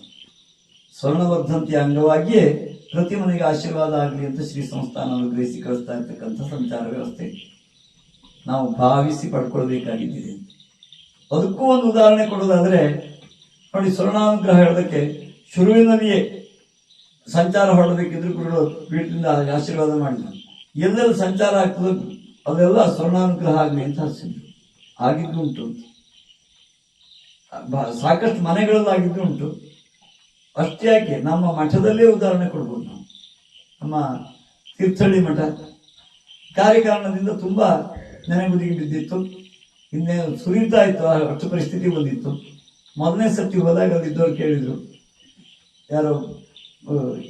ಸ್ವರ್ಣವರ್ಧಂತಿಯ ಅಂಗವಾಗಿಯೇ ಪ್ರತಿ ಮನೆಗೆ ಆಶೀರ್ವಾದ ಆಗಲಿ ಅಂತ ಶ್ರೀ ಸಂಸ್ಥಾನ ಅನುಗ್ರಹಿಸಿ ಕಳಿಸ್ತಾ ಇರ್ತಕ್ಕಂಥ ಸಂಚಾರ ವ್ಯವಸ್ಥೆ ನಾವು ಭಾವಿಸಿ ಪಡ್ಕೊಳ್ಬೇಕಾಗಿದ್ದೀರಿ. ಅದಕ್ಕೂ ಒಂದು ಉದಾಹರಣೆ ಕೊಡೋದಾದ್ರೆ ನೋಡಿ, ಸ್ವರ್ಣಾನುಗ್ರಹ ಹೇಳೋದಕ್ಕೆ ಶುರುವಿನಲ್ಲಿಯೇ ಸಂಚಾರ ಹೊರಡಬೇಕಿದ್ರು ಗುರುಗಳು ಪೀಠದಿಂದ ಆಶೀರ್ವಾದ ಮಾಡಿದ್ರು. ಎಲ್ಲೆಲ್ಲ ಸಂಚಾರ ಆಗ್ತದೆ ಅಲ್ಲೆಲ್ಲ ಸ್ವರ್ಣಾನುಗ್ರಹ ಆಗಲಿ ಅಂತ ಹರಿಸಿದ್ರು. ಆಗಿದ್ದು ಉಂಟು, ಸಾಕಷ್ಟು ಮನೆಗಳಲ್ಲಾಗಿದ್ದು ಉಂಟು. ಅಷ್ಟೇ ಯಾಕೆ, ನಮ್ಮ ಮಠದಲ್ಲೇ ಉದಾಹರಣೆ ಕೊಡ್ಬೋದು ನಾವು. ನಮ್ಮ ತೀರ್ಥಹಳ್ಳಿ ಮಠ ಕಾರ್ಯಕಾರಣದಿಂದ ತುಂಬಾ ನೆನೆಗುದಿಗೆ ಬಿದ್ದಿತ್ತು. ಇನ್ನೇ ಸುರಿತಾ ಇತ್ತು, ಅಷ್ಟು ಪರಿಸ್ಥಿತಿ ಬಂದಿತ್ತು. ಮೊದಲನೇ ಸರ್ತಿ ಹೋದಾಗ ಅಲ್ಲಿದ್ದವ್ರು ಕೇಳಿದ್ರು, ಯಾರೋ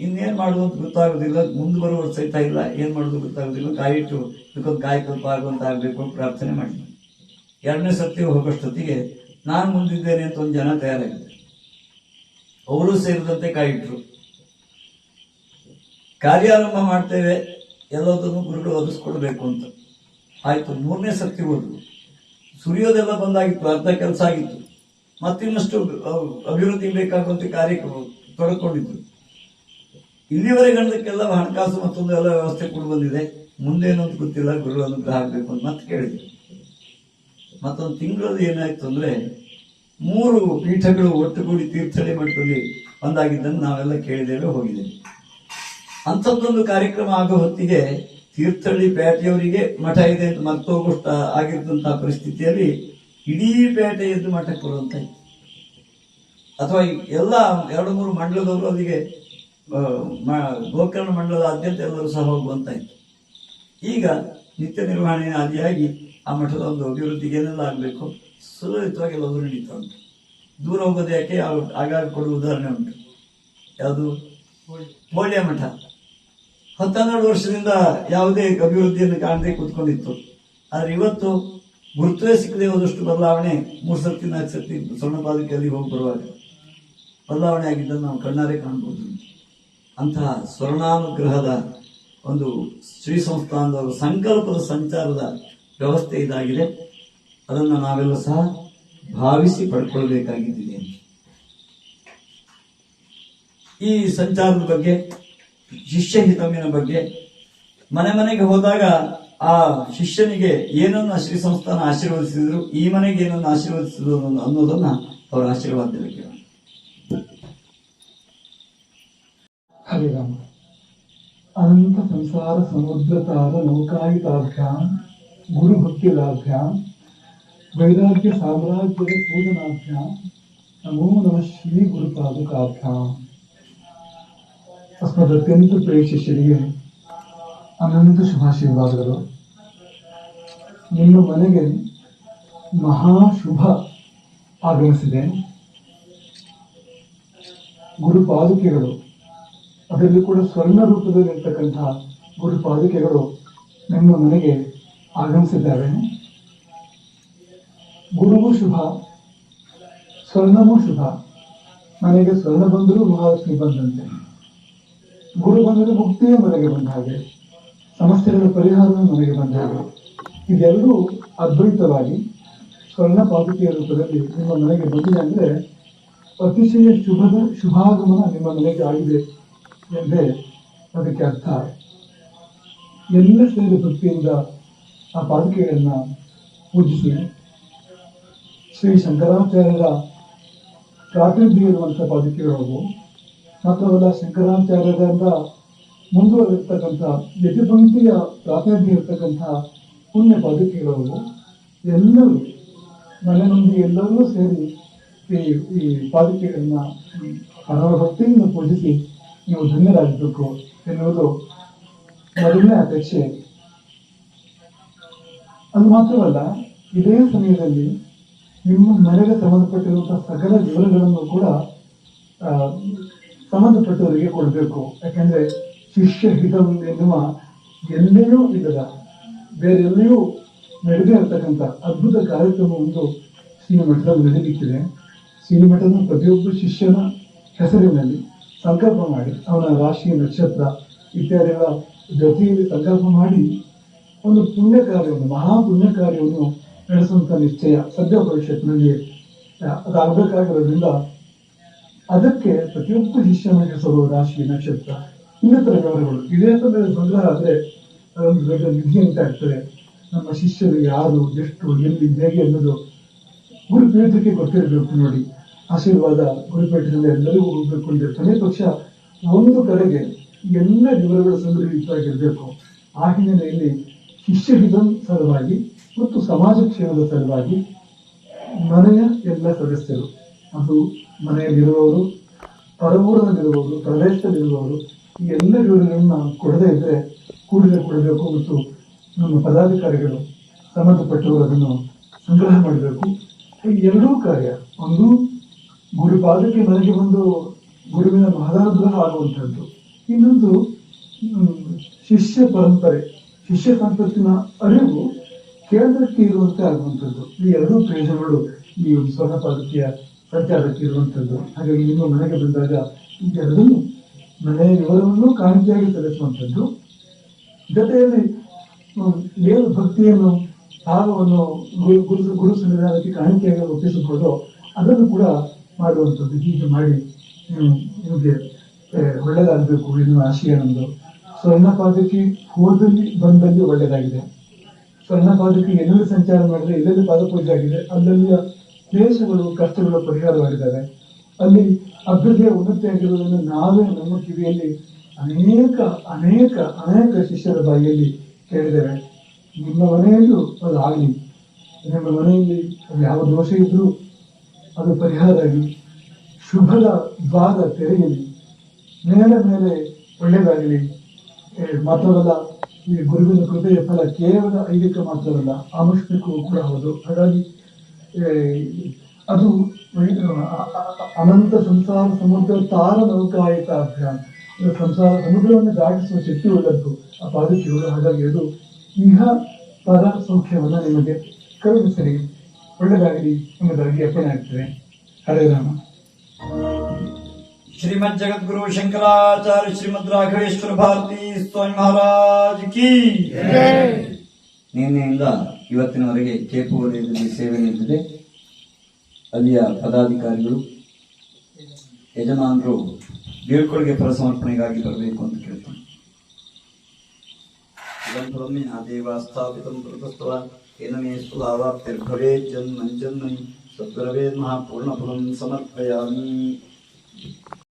ಇನ್ನೇನ್ ಮಾಡುವಂತ ಗೊತ್ತಾಗೋದಿಲ್ಲ, ಮುಂದೆ ಬರುವ ಸಹಿತ ಇಲ್ಲ, ಏನ್ ಮಾಡೋದು ಗೊತ್ತಾಗೋದಿಲ್ಲ, ಕಾಯಿಟ್ಟು ಇದಕ್ಕೊಂದು ಕಾಯಕಲ್ಪ ಆಗುವಂತ ಆಗ್ಬೇಕು ಅಂತ ಪ್ರಾರ್ಥನೆ ಮಾಡಿದ್ವಿ. 2ನೇ ಸರ್ತಿ ಹೋಗೋಷ್ಟೊತ್ತಿಗೆ ನಾನು ಮುಂದಿದ್ದೇನೆ ಅಂತ ಒಂದು ಜನ ತಯಾರಾಗಿದ್ದರು. ಅವರು ಸೇರಿದಂತೆ ಕಾಯಿಟ್ರು. ಕಾರ್ಯಾರಂಭ ಮಾಡ್ತೇವೆ, ಎಲ್ಲದನ್ನು ಗುರುಗಳು ಒದಗಿಸ್ಕೊಡ್ಬೇಕು ಅಂತ ಆಯ್ತು. 3ನೇ ಸರ್ತಿ ಹೋದ್ರು. ಸುರಿಯೋದೆಲ್ಲ ಬಂದಾಗಿತ್ತು, ಅರ್ಧ ಕೆಲಸ ಆಗಿತ್ತು. ಮತ್ತಿನ್ನಷ್ಟು ಅಭಿವೃದ್ಧಿ ಬೇಕಾಗುವಂತ ಕಾರ್ಯಕ್ಕೆ ತೊಡಕೊಂಡಿದ್ರು. ಇಲ್ಲಿವರೆಗೆ ಹಣಕಾಸು ಮತ್ತೊಂದು ಎಲ್ಲ ವ್ಯವಸ್ಥೆ ಕೂಡ ಬಂದಿದೆ, ಮುಂದೇನು ಅಂತ ಗೊತ್ತಿಲ್ಲ, ಗುರು ಅನುಗ್ರಹ ಆಗ್ಬೇಕು ಅಂತ ಮತ್ತೆ ಕೇಳಿದ್ರು. ಮತ್ತೊಂದು ತಿಂಗಳಲ್ಲಿ ಏನಾಯ್ತು ಅಂದ್ರೆ 3 ಪೀಠಗಳು ಒಟ್ಟುಗೂಡಿ ತೀರ್ಥಹಳ್ಳಿ ಮಠದಲ್ಲಿ ಒಂದಾಗಿದ್ದನ್ನು ನಾವೆಲ್ಲ ಕೇಳಿದ್ದೇವೆ, ಹೋಗಿದ್ದೇವೆ. ಅಂಥದ್ದೊಂದು ಕಾರ್ಯಕ್ರಮ ಆಗೋ ಹೊತ್ತಿಗೆ ತೀರ್ಥಹಳ್ಳಿ ಪೇಟೆಯವರಿಗೆ ಮಠ ಇದೆ ಅಂತ ಮರ್ತೋಗೋಷ್ಟ ಆಗಿದ್ದಂತಹ ಪರಿಸ್ಥಿತಿಯಲ್ಲಿ ಇಡೀ ಪೇಟೆ ಎದ್ದು ಮಠಕ್ಕೆ ಬರುವಂತ ಇತ್ತು. ಅಥವಾ ಎಲ್ಲ 2-3 ಮಂಡಲದವರು ಅಲ್ಲಿಗೆ ಗೋಕರ್ಣ ಮಂಡಲದಾದ್ಯಂತ ಎಲ್ಲರೂ ಸಹ ಹೋಗುವಂತ ಇತ್ತು. ಈಗ ನಿತ್ಯ ನಿರ್ವಹಣೆ ಆದಿಯಾಗಿ ಆ ಮಠದ ಒಂದು ಅಭಿವೃದ್ಧಿಗೆ ಏನೆಲ್ಲ ಆಗಬೇಕು ಸುಲಲಿತವಾಗಿ ಎಲ್ಲವೂ ನಡೀತಾ ಉಂಟು. ದೂರ ಹೋಗೋದು ಯಾಕೆ, ಆಗಾಗ ಕೊಡುವ ಉದಾಹರಣೆ ಉಂಟು. ಯಾವುದು? ಹೋಳಿಯ ಮಠ 12 ವರ್ಷದಿಂದ ಯಾವುದೇ ಅಭಿವೃದ್ಧಿಯನ್ನು ಕಾಣದೆ ಕೂತ್ಕೊಂಡಿತ್ತು. ಆದ್ರೆ ಇವತ್ತು ಗುರುತ್ವೇ ಸಿಕ್ಕದೆ ಹೋದಷ್ಟು ಬದಲಾವಣೆ 3 ಸರ್ತಿ 4 ಸರ್ತಿ ಸ್ವರ್ಣಪಾದಕೆಯಲ್ಲಿ ಹೋಗಿ ಬರುವಾಗ ಬದಲಾವಣೆ ಆಗಿದ್ದನ್ನು ನಾವು ಕಣ್ಣಾರೆ ಕಾಣಬಹುದು. ಅಂತಹ ಸ್ವರ್ಣಾನುಗ್ರಹದ ಒಂದು ಶ್ರೀ ಸಂಸ್ಥಾನದ ಸಂಕಲ್ಪದ ಸಂಚಾರದ ವ್ಯವಸ್ಥೆ ಇದಾಗಿದೆ. ಅದನ್ನು ನಾವೆಲ್ಲ ಸಹ ಭಾವಿಸಿ ಪಡ್ಕೊಳ್ಬೇಕಾಗಿದ್ದಿದೆ. ಈ ಸಂಚಾರದ ಬಗ್ಗೆ, ಶಿಷ್ಯ ಹಿತಮಿನ ಬಗ್ಗೆ ಮನೆ ಮನೆಗೆ ಹೋದಾಗ ಆ ಶಿಷ್ಯನಿಗೆ ಏನನ್ನ ಶ್ರೀ ಸಂಸ್ಥಾನ ಆಶೀರ್ವದಿಸಿದ್ರು, ಈ ಮನೆಗೆ ಏನನ್ನು ಆಶೀರ್ವದಿಸಿದ್ರು ಅನ್ನೋದನ್ನ ಅವರ ಆಶೀರ್ವಾದದಲ್ಲಿ ಕೇಳೋಣ. ಹರಿರಾಮ. ಅನಂತ ಸಂಸಾರ ಸಮುದ್ರತಾರ ನೌಕಾಯಿತಾಭ್ಯಾಂ ಗುರುಭಕ್ತಿಲಾಭ್ಯಾಂ ವೈರಾಗ್ಯ ಸಾಮ್ರಾಜ್ಯದ ಪೂಜನಾಭ್ಯಾಂ ನಮೋ ನಮಃ ಶ್ರೀ ಗುರುಪಾದುಕಾಭ್ಯಾಂ. ಅತ್ಯಂತ ಪ್ರಿಯ ಶಿಷ್ಯರಿಗೆ ಅನಂತ ಶುಭಾಶೀರ್ವಾದಗಳು. ನಿಮ್ಮ ಮನೆಗೆ ಮಹಾಶುಭ ಆಗಮಿಸಿದೆ. ಗುರುಪಾದುಕೆಗಳು, ಅದರಲ್ಲಿ ಕೂಡ ಸ್ವರ್ಣ ರೂಪದಲ್ಲಿರ್ತಕ್ಕಂತಹ ಗುರುಪಾದುಕೆಗಳು ನಿಮ್ಮ ಮನೆಗೆ ಆಗಮಿಸಿದ್ದಾವೆ. ಗುರುವು ಶುಭ, ಸ್ವರ್ಣವೂ ಶುಭ. ಮನೆಗೆ ಸ್ವರ್ಣ ಬಂದರೂ ಮಹಾಲಕ್ಷ್ಮಿ ಬಂದಂತೆ, ಗುರು ಬಂದರೆ ಮುಕ್ತಿಯ ಮನೆಗೆ ಬಂದ ಹಾಗೆ, ಸಮಸ್ಯೆಗಳ ಪರಿಹಾರದ ಮನೆಗೆ ಬಂದ ಹಾಗೆ. ಇದೆಲ್ಲರೂ ಅದ್ವೈತವಾಗಿ ಸ್ವರ್ಣ ಪಾದುಕೆಯ ರೂಪದಲ್ಲಿ ನಿಮ್ಮ ಮನೆಗೆ ಬಂದಿದೆ ಅಂದ್ರೆ ಅತಿಶಯ ಶುಭಾಗಮನ ನಿಮ್ಮ ಮನೆಗೆ ಆಗಿದೆ ಎಂದೇ ಅದಕ್ಕೆ ಅರ್ಥ. ಎಲ್ಲ ಸೇರಿ ಭಕ್ತಿಯಿಂದ ಆ ಪಾದುಕೆಗಳನ್ನ ಪೂಜಿಸಿ ಶ್ರೀ ಶಂಕರಾಚಾರ್ಯರ ಪ್ರಾತಿನಿಧ್ಯ ಇರುವಂತಹ ಪಾದುಕೆಗಳು, ಮಾತ್ರವಲ್ಲ ಶಂಕರಾಚಾರ್ಯರಿಂದ ಮುಂದುವರೆದಿರ್ತಕ್ಕಂಥ ಯತಿಪಂಕ್ತಿಯ ಪ್ರಾತಿನಿಧ್ಯ ಇರತಕ್ಕಂತಹ ಪುಣ್ಯ ಪಾದುಕೆಗಳು ಎಲ್ಲರೂ ಮನೆ ಮಂದಿ ಎಲ್ಲರೂ ಸೇರಿ ಈ ಪಾದುಕೆಗಳನ್ನ ಪರಮ ಭಕ್ತಿಯಿಂದ ಪೂಜಿಸಿ ನೀವು ಧನ್ಯರಾಗಬೇಕು ಎನ್ನುವುದು ಮೊದಲನೇ ಅಪೇಕ್ಷೆ. ಅದು ಮಾತ್ರವಲ್ಲ, ಇದೇ ಸಮಯದಲ್ಲಿ ನಿಮ್ಮ ಮನೆಗೆ ಸಂಬಂಧಪಟ್ಟಿರುವಂತಹ ಸಕಲ ವಿವರಗಳನ್ನು ಕೂಡ ಸಂಬಂಧಪಟ್ಟವರಿಗೆ ಕೊಡಬೇಕು. ಯಾಕೆಂದ್ರೆ ಶಿಷ್ಯ ಹಿತ ಎನ್ನುವ ಎಲ್ಲಿಯೂ ಇಲ್ಲದ, ಬೇರೆಲ್ಲಿಯೂ ನಡೆದೇ ಇರತಕ್ಕಂಥ ಅದ್ಭುತ ಕಾರ್ಯಕ್ರಮ ಒಂದು ಶ್ರೀಮಠದಲ್ಲಿ ನಡೆಯುತ್ತಿದೆ. ಶ್ರೀಮಠದ ಪ್ರತಿಯೊಬ್ಬ ಶಿಷ್ಯನ ಹೆಸರಿನಲ್ಲಿ ಸಂಕಲ್ಪ ಮಾಡಿ, ಅವನ ರಾಶಿ ನಕ್ಷತ್ರ ಇತ್ಯಾದಿಗಳ ಜೊತೆಯಲ್ಲಿ ಸಂಕಲ್ಪ ಮಾಡಿ ಒಂದು ಪುಣ್ಯ ಕಾರ್ಯವನ್ನು, ಮಹಾಪುಣ್ಯ ಕಾರ್ಯವನ್ನು ನಡೆಸುವಂತ ನಿಶ್ಚಯ ಸದ್ಯ ಭವಿಷ್ಯತ್ತಿನಲ್ಲಿ ಅದಾಗಬೇಕಾಗಿರೋದ್ರಿಂದ ಅದಕ್ಕೆ ಪ್ರತಿಯೊಬ್ಬ ಶಿಷ್ಯನ ಹೆಸರು, ರಾಶಿ, ನಕ್ಷತ್ರ, ಇನ್ನಿತರ ವಿವರಗಳು ಇದೇ ಸಮಯದ ಸಂಗ್ರಹ ಆದ್ರೆ ಅದೊಂದು ದೊಡ್ಡ ನಿಧಿ ಅಂತ ಆಗ್ತದೆ. ನಮ್ಮ ಶಿಷ್ಯರು ಯಾರು, ಎಷ್ಟು, ಎಲ್ಲಿ, ಹೇಗೆ ಅನ್ನೋದು ಗುರುಪೀಠಕ್ಕೆ ಗೊತ್ತಿರಬೇಕು. ನೋಡಿ, ಆಶೀರ್ವಾದ ಗುರುಪೀಠದಲ್ಲಿ ಎಲ್ಲರಿಗೂ ಹೋಗ್ಬೇಕು ಅಂದ್ರೆ ಕೊನೆ ಪಕ್ಷ ಒಂದು ಕಡೆಗೆ ಎಲ್ಲ ವಿವರಗಳು ಸಂಗ್ರಹಿತವಾಗಿರಬೇಕು. ಆ ಹಿನ್ನೆಲೆಯಲ್ಲಿ ಶಿಷ್ಯ ಹಿತ ಸಲುವಾಗಿ ಮತ್ತು ಸಮಾಜ ಕ್ಷೇಮದ ಸಲುವಾಗಿ ಮನೆಯ ಎಲ್ಲ ಸದಸ್ಯರು, ಅದು ಮನೆಯಲ್ಲಿರುವವರು, ಪರವೂರಿನಲ್ಲಿರುವವರು, ಪ್ರದೇಶದಲ್ಲಿರುವವರು, ಈ ಎಲ್ಲ ವಿವರಗಳನ್ನ ಕೊಡದೇ ಇದ್ರೆ ಕೂಡಲೇ ಕೊಡಬೇಕು. ಮತ್ತು ನಮ್ಮ ಪದಾಧಿಕಾರಿಗಳು ಸಂಬಂಧಪಟ್ಟವರು ಅದನ್ನು ಸಂಗ್ರಹ ಮಾಡಬೇಕು. ಈ ಎರಡೂ ಕಾರ್ಯ, ಒಂದು ಗುರುಪಾದಕ್ಕೆ ಮನೆಗೆ ಬಂದು ಗುರುವಿನ ಮಹದಾನುಗ್ರಹ ಆಗುವಂಥದ್ದು, ಇನ್ನೊಂದು ಶಿಷ್ಯ ಪರಂಪರೆ, ಶಿಷ್ಯ ಸಂಪತ್ತಿನ ಅರಿವು ಕೇಂದ್ರಕ್ಕೆ ಇರುವಂತೆ ಆಗುವಂಥದ್ದು. ಈ ಎರಡೂ ಪ್ರಯೋಜನಗಳು ಈ ಒಂದು ಸ್ವರ್ಣ ಪಾದಕೆಯ ಸಂಚಾರಕ್ಕೆ ಇರುವಂಥದ್ದು. ಹಾಗಾಗಿ ನಿಮ್ಮ ಮನೆಗೆ ಬಂದಾಗ ಇದೆರಡನ್ನು, ಮನೆಯ ವಿವರವನ್ನು ಕಾಣಿಕೆಯಾಗಿ ಸಲ್ಲಿಸುವಂಥದ್ದು, ಜೊತೆಯಲ್ಲಿ ಏನು ಭಕ್ತಿಯನ್ನು, ಭಾವವನ್ನು ಗುರು ಸನ್ನಿಧಾನಕ್ಕೆ ಕಾಣಿಕೆಯಾಗಿ ಒಪ್ಪಿಸಬಹುದು ಅದನ್ನು ಕೂಡ ಮಾಡುವಂಥದ್ದು. ಹೀಗೆ ಮಾಡಿ ನಿಮಗೆ ಒಳ್ಳೆಯದಾಗಬೇಕು ಎನ್ನುವ ಆಶಯ ನಮ್ಮದು. ಸ್ವರ್ಣ ಪಾದಕಿ ಹೋದಲ್ಲಿ ಬಂದಲ್ಲಿ ಒಳ್ಳೆಯದಾಗಿದೆ. ಸ್ವರ್ಣ ಪಾದಕಿ ಎಲ್ಲೆಲ್ಲಿ ಸಂಚಾರ ಮಾಡಿದ್ರೆ, ಎಲ್ಲೆಲ್ಲಿ ಪಾದಪೂಜೆ ಆಗಿದೆ, ಅಲ್ಲಲ್ಲಿಯ ಕ್ಲೇಶಗಳು, ಕಷ್ಟಗಳು ಪರಿಹಾರವಾಗಿದ್ದಾವೆ. ಅಲ್ಲಿ ಅಭಿವೃದ್ಧಿಯ ಉನ್ನತಿಯಾಗಿರುವುದನ್ನು ನಾವೇ ನಮ್ಮ ಕಿವಿಯಲ್ಲಿ ಅನೇಕ ಅನೇಕ ಅನೇಕ ಶಿಷ್ಯರ ಬಾಯಿಯಲ್ಲಿ ಕೇಳಿದ್ದೇವೆ. ನಿಮ್ಮ ಮನೆಯಲ್ಲೂ ಅದು ಆಗಲಿ, ನಿಮ್ಮ ಮನೆಯಲ್ಲಿ ಯಾವ ದೋಷ ಇದ್ರೂ ಅದು ಪರಿಹಾರ ಆಗಿ ಶುಭದ ದ್ವಾರ ತೆರೆಯಲಿ, ಮೇಲೆ ಮೇಲೆ ಒಳ್ಳೆಯದಾಗಲಿ. ಮಾತ್ರವಲ್ಲ, ಈ ಗುರುವಿನ ಕೃಪೆಯ ಫಲ ಕೇವಲ ಐಹಿಕ ಮಾತ್ರವಲ್ಲ, ಆಮುಷ್ಮಿಕವೂ ಕೂಡ ಹೌದು. ಹಾಗಾಗಿ ಅದು ಅನಂತ ಸಂಸಾರ ಸಮುದ್ರ ತಾರ ನೌಕಾಯಿತ ಅಭ್ಯಾಸ, ಸಂಸಾರ ಸಮುದ್ರವನ್ನು ದಾಟಿಸುವ ಶಕ್ತಿ ಉಳ್ಳದ್ದು ಆ ಪಾದಕಿಗಳು. ಹಾಗಾಗಿ ಅದು ಇಹ ಪರ ಸೌಖ್ಯವನ್ನ ನಿಮಗೆ ಕರುಣಿಸಲಿ, ಒಳ್ಳೆದಾಗಲಿ ಎಂಬುದಾಗಿ ಅರ್ಪಣೆ ಆಗ್ತದೆ. ಹರೇ ರಾಮ. ಶ್ರೀಮದ್ ಜಗದ್ಗುರು ಶಂಕರಾಚಾರ್ಯ ಶ್ರೀಮದ್ ರಾಘವೇಶ್ವರ ಭಾರತಿ ಸ್ವಾಮಿ ಮಹಾರಾಜ್ ಕಿ ನಿನ್ನೆಯಿಂದ ಇವತ್ತಿನವರೆಗೆ ಕೇಪು ವಲಯದಲ್ಲಿ ಸೇವೆ ನೀಡಿದೆ. ಅಲ್ಲಿಯ ಪದಾಧಿಕಾರಿಗಳು, ಯಜಮಾನರು ಬೀಳ್ಕೊಡುಗೆ ಫಲ ಸಮರ್ಪಣೆಗಾಗಿ ಬರಬೇಕು ಅಂತ ಕೇಳ್ತೀನಿ. ದೇವಾಸ್ಥಾಪಿತಂ ಪ್ರತಸ್ತವಾನ್ ಏನ ಮೇ ಸುಲಾವಾಪ್ತಿರ್ಭವೇತ್ ಜನ್ಮನಿ ಜನ್ಮನಿ ಸದ್ಗುರವೇದ್ ಮಹಾಪೂರ್ಣಫಲಂ ಸಮರ್ಪಯಾಮಿ.